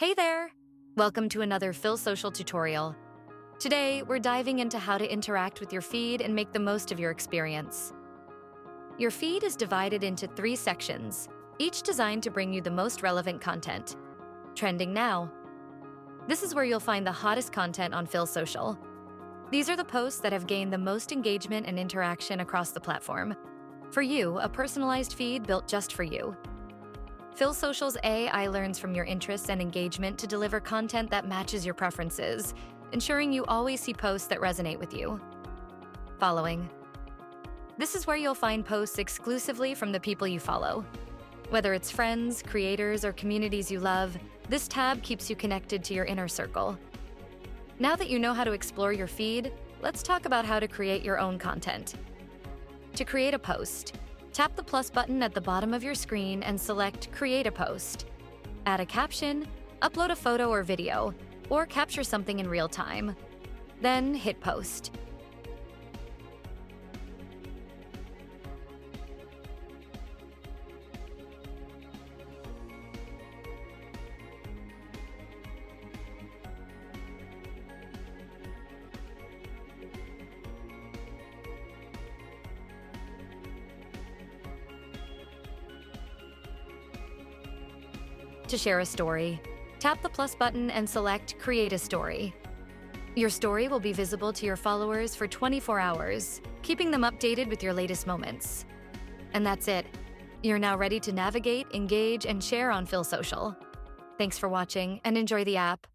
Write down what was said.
Hey there! Welcome to another PhilSocial tutorial. Today, we're diving into how to interact with your feed and make the most of your experience. Your feed is divided into 3 sections, each designed to bring you the most relevant content. Trending now. This is where you'll find the hottest content on PhilSocial. These are the posts that have gained the most engagement and interaction across the platform. For you, a personalized feed built just for you. PhilSocial's AI learns from your interests and engagement to deliver content that matches your preferences, ensuring you always see posts that resonate with you. Following. This is where you'll find posts exclusively from the people you follow. Whether it's friends, creators, or communities you love, this tab keeps you connected to your inner circle. Now that you know how to explore your feed, let's talk about how to create your own content. To create a post, tap the plus button at the bottom of your screen and select Create a Post. Add a caption, upload a photo or video, or capture something in real time. Then hit Post. To share a story, tap the plus button and select Create a Story. Your story will be visible to your followers for 24 hours, keeping them updated with your latest moments. And that's it. You're now ready to navigate, engage, and share on PhilSocial. Thanks for watching and enjoy the app.